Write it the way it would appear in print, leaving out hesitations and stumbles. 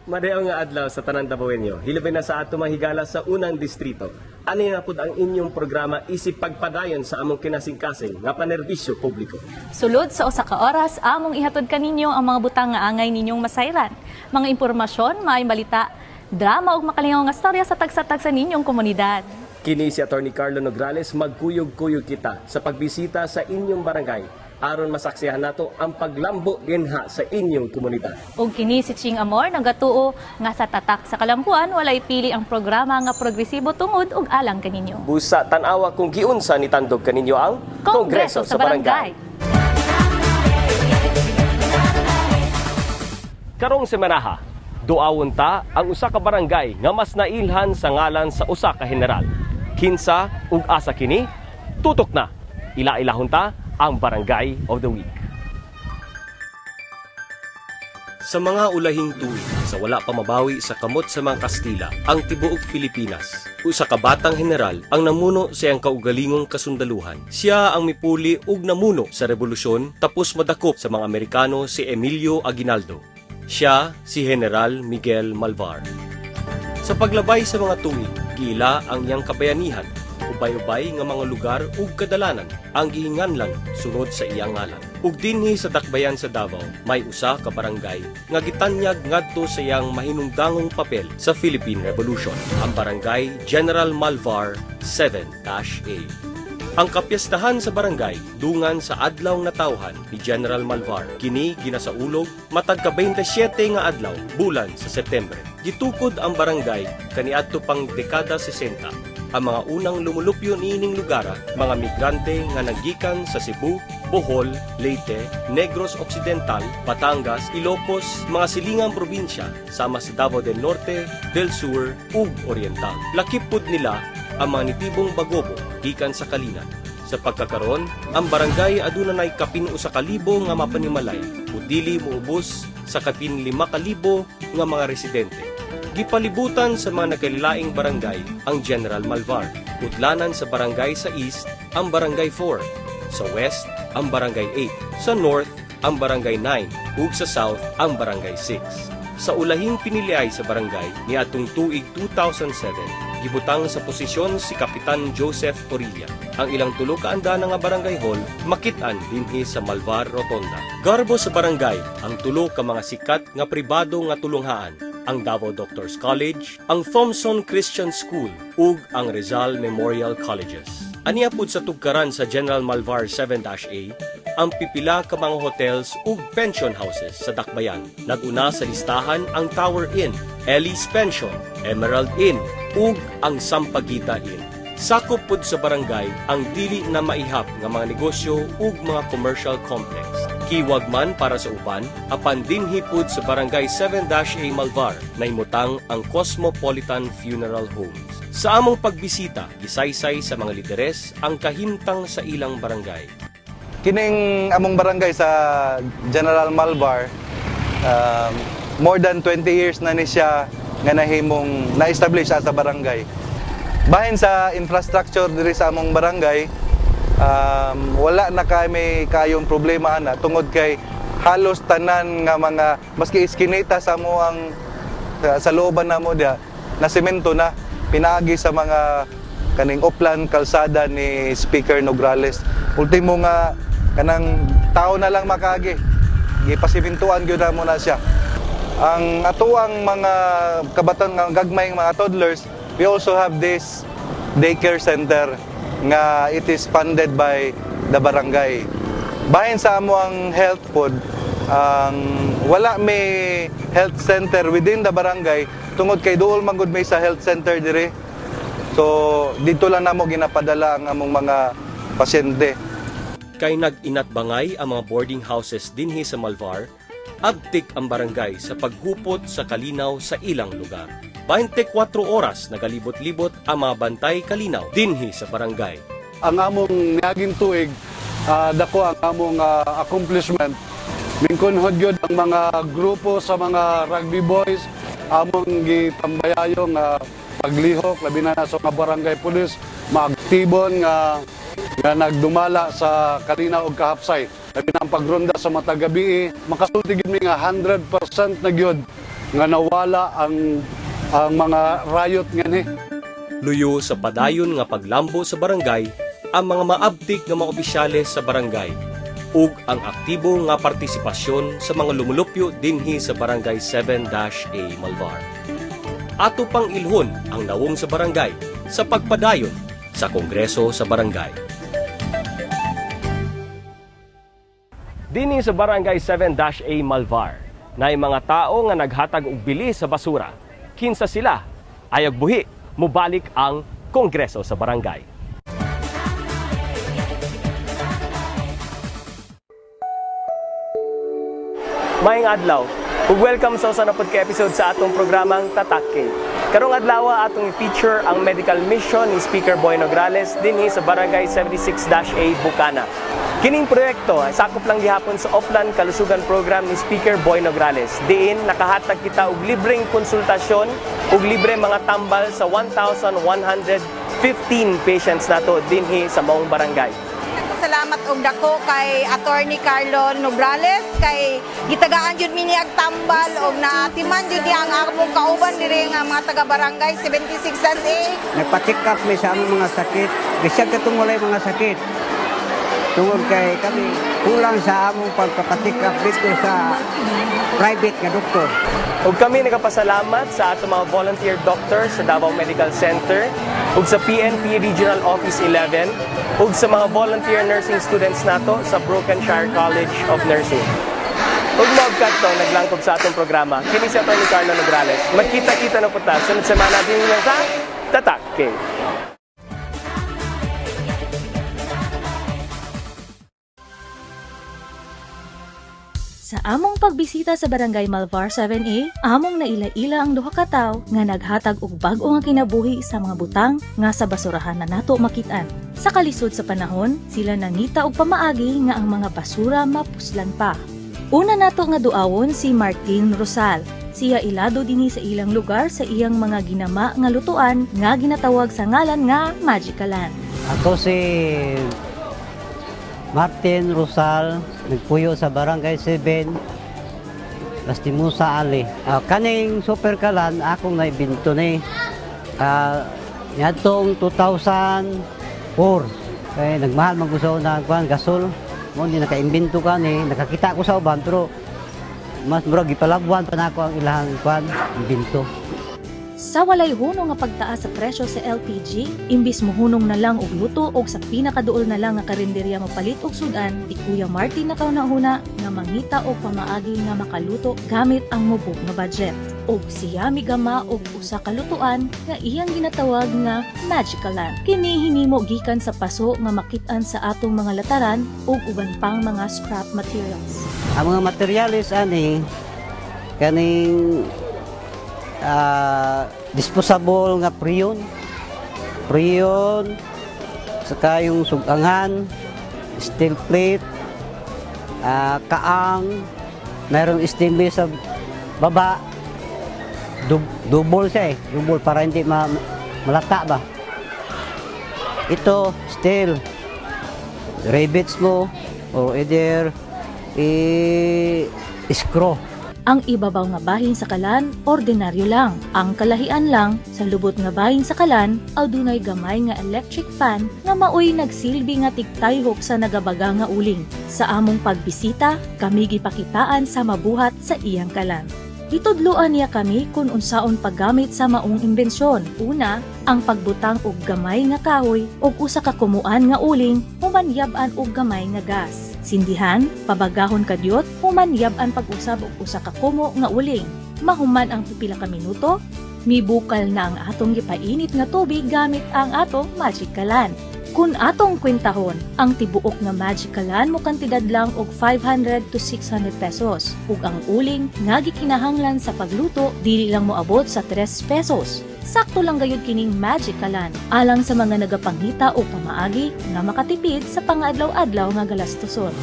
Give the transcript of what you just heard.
Madayo nga adlaw sa tanan Dabawenyo. Hilabay na sa ato mahigala sa unang distrito. Ani na pud ang inyong programa isip pagpadayon sa among kinasing-kasing nga panerbisyo publiko. Sulod sa usa ka oras, among ihatod kaninyo ang mga butang nga angay ninyong masayran. Mga impormasyon, maayong balita, drama ug makalingaw nga storya sa tagsa-tagsa ninyong komunidad. Kini si Atty. Carlo Nograles magkuyog-kuyog kita sa pagbisita sa inyong barangay aron masaksihan nato ang paglambo dinha sa inyong komunidad. Ug kini si Ching Amor nagatuo nga sa tatak sa kalampuan walay pili ang programa nga progresibo tungod ug alang kaninyo. Busa tan-awa kung giunsa nitandog kaninyo ang Kongreso sa Barangay. Karong semanaha, duawon ta ang usa ka barangay nga mas nailhan sa ngalan sa usa ka general. Kinsa ug asa kini? Tutok na. Ila-ilahon ta ang Barangay of the Week. Sa mga ulahing tuig, sa wala pa mabawi sa kamot sa mga Kastila, ang tibuok Pilipinas, usa ka batang general ang namuno sa iyang kaugalingong kasundaluhan. Siya ang mipuli ug namuno sa revolusyon tapos madakop sa mga Amerikano si Emilio Aguinaldo. Siya si General Miguel Malvar. Sa paglabay sa mga tuig, gila ang iyang kabayanihan, ubay-ubay nga mga lugar ug kadalanan ang gihinganlan sunod sa iyang ngalan. Ug dinhi sa dakbayan sa Davao, may usa ka barangay nga gitanyag ngadto sa iyang mahinungdangong papel sa Philippine Revolution, ang Barangay General Malvar 7-A. Ang kapiyastahan sa barangay dungan sa adlaw nga tawhan ni General Malvar. Kini ginasaulog matag ka 27 nga adlaw bulan sa Setyembre. Gitukod ang barangay kaniadto pang dekada 60. Ang mga unang lumulupyo niining lugara, mga migrante nga naggikan sa Cebu, Bohol, Leyte, Negros Occidental, Batangas, Ilocos, mga silingang probinsya sama sa Davao del Norte, del Sur ug Oriental. Lakipod nila ang mga nitibong bagobo gikan sa Kalinan. Sa pagkakaron, ang barangay aduna nay kapin 1,000 nga mapanimalay ug dili moubos sa kapin 5,000 nga mga residente. Gipalibutan sa mga nagkalilaing barangay ang General Malvar. Utlanan sa barangay sa East ang Barangay 4, sa West ang Barangay 8, sa North ang Barangay 9 ug sa South ang Barangay 6. Sa ulahing piniliay sa barangay niadtong tuig 2007, gibutang sa posisyon si Kapitan Joseph Orilla. Ang ilang tulo ka andana nga barangay hall makit-an dinhi sa Malvar Rotonda. Garbo sa barangay ang tulo ka mga sikat nga pribado nga tulunghaan, ang Davao Doctors College, ang Thompson Christian School ug ang Rizal Memorial Colleges. Aniya pud sa tugkaran sa General Malvar 7-A ang pipila ka mga hotels ug pension houses sa Dakbayan. Naguna sa listahan ang Tower Inn, Ellie's Pension, Emerald Inn ug ang Sampaguita Inn. Sakop pud sa barangay ang dili na maihap nga mga negosyo ug mga commercial complex. Kiwag man para sa uban, apan dinhi pud sa Barangay 7-A Malvar na himutang ang Cosmopolitan Funeral Homes. Sa among pagbisita, gisaysay sa mga lideres ang kahimtang sa ilang barangay. Kining among barangay sa General Malvar, more than 20 years na ni siya nga nahimong na-establish sa barangay. Bahin sa infrastructure diri sa among barangay, wala na kami kayong problema na tungod kay halos tanan nga mga maski iskinita sa amuang sa looban namo dia na semento na pinaagi sa mga kaning uplan kalsada ni Speaker Nograles. Ultimo nga kanang tao na lang makaagi, gipasimintuan gyud mo na siya. Ang atuang mga kabataan nga gagmayng mga toddlers, we also have this daycare center nga it is funded by the barangay. Bahin sa amo ang health pod, wala may health center within the barangay tungod kay duol man gud may sa health center dire. So dito lang namo ginapadala ang among mga pasyente. Kay nag-inatbangay ang mga boarding houses dinhi sa Malvar, abtik ang barangay sa paghupot sa kalinaw sa ilang lugar. 24 oras nagalibot-libot ang mga bantay kalinaw dinhi sa barangay. Ang among niaging tuig, dako ang among accomplishment. Mingkunhod yun ang mga grupo sa mga rugby boys, among gitambayayong paglihok, labi na sa mga barangay pulis, maaktibon nga nagdumala sa kalinaw ug kahapsay. Labi na ang pagronda sa matagabi, makasulti gid mi nga 100% na gyud nga nawala ang mga riot nga ni. Luyo sa padayon nga paglambo sa barangay ang mga maabtik nga mga opisyales sa barangay ug ang aktibo nga partisipasyon sa mga lumulupyo dinhi sa barangay 7-A Malvar. Ato pang ilhon ang nawong sa barangay sa pagpadayon sa kongreso sa barangay. Dinhi sa barangay 7-A Malvar, na mga tao nga naghatag og bili sa basura. Kinsa sila ayag buhi mobalik ang kongreso sa barangay. Maayong adlaw, ug welcome sa usa na pod ka episode sa atong programang Tatak K. Karong adlaw atong i-feature ang medical mission ni Speaker Boy Nograles dinhi sa barangay 76-A Bukana. Kining proyekto ay sakop lang gihapon sa Oplan Kalusugan Program ni Speaker Boy Nograles. Diin nakahatag kita og libreng konsultasyon ug libre mga tambal sa 1,115 patients nato dinhi sa maong barangay. Salamat og dako kay Attorney Carlo Nograles kay gitagaan jud mi niag tambal og naatiman jud niya ang akong kauban diri nga mga taga barangay 76-A. Nagpa-check up mi sa among mga sakit. Bisag katong walay mga sakit. Tungod kay kami kulang sa among pagpapatik up dito sa private nga doktor. Ug kami nagapasalamat sa ato mga volunteer doctors sa Davao Medical Center ug sa PNP Regional Office 11 ug sa mga volunteer nursing students nato sa Brokenshire College of Nursing. Ug mabkat to naglangkob sa atong programa kini si Atty. Carlo Nograles. Magkita-kita na punta sunod semana din sa Tatak K. Sa among pagbisita sa Barangay Malvar 7A, among naila-ila ang duha ka tawo nga naghatag og bag-o nga kinabuhi sa mga butang nga sa basurahan na nato makitaan. Sa kalisod sa panahon, sila nangita og pamaagi nga ang mga basura mapuslan pa. Una nato nga duawon si Martin Rosal. Siya ilado dinhi sa ilang lugar sa iyang mga ginama nga lutuan nga ginatawag sa ngalan nga Magicalan. Ako si Martin Rosal, nagpuyo sa Barangay 7, Lastimusa Ali. Kaning super kalan, akong naibinto ni. Yatong 2004, kaya nagmahal mag-usaw na gasol. Mo hindi nakaimbento ka ni, nakakita ko sa uban, pero mas murag ipalagwan pa na ako ang ilang imbento. Sa walay hunong nga pagtaas sa presyo sa LPG, imbis mo hunong na lang og luto og sa pinakaduol na lang nga karinderya mapalit og sudan, di Kuya Martin na kauna-huna nga mangita og pamaagi nga makaluto gamit ang mubog nga budget. Og siya migama og usa ka lutuan nga iyang ginatawag nga Magicalan. Kini hinimo gikan sa paso nga makit-an sa atong mga lataran ug uban pang mga scrap materials. Ang mga materialis ani kaning disposable nga priyon, saka yung sugangan, steel plate, kaang, mayroong stainless sa baba, double siya double para hindi malata ba. Ito, steel, rivets mo, or either screw. Ang ibabaw nga bahin sa kalan, ordinaryo lang. Ang kalahian lang, sa lubot nga bahin sa kalan, adunay gamay nga electric fan nga maoy nagsilbi nga tigtayhok sa nagabaga nga uling. Sa among pagbisita, kami gipakitaan sa mabuhat sa iyang kalan. Itudloan niya kami kung unsaon paggamit sa maong imbensyon. Una, ang pagbutang og gamay nga kahoy og usa ka kumuan nga uling humanyab-an og gamay nga gas. Sindihan, pabagahon kadyot, humanyab-an pag-usab og usa ka kumo nga uling. Mahuman ang pipila ka minuto, mibukal na ang atong gipainit nga tubig gamit ang atong Magicalan. Kung atong kwentahon, ang tibuok nga Magicalan mo kantidad lang og 500 to 600 pesos. Ug ang uling nga gikinahanglan sa pagluto dili lang moabot sa 3 pesos. Sakto lang gayud kining Magicalan alang sa mga nagapanghita o pamaagi nga makatipid sa pangadlaw-adlaw nga galastuson.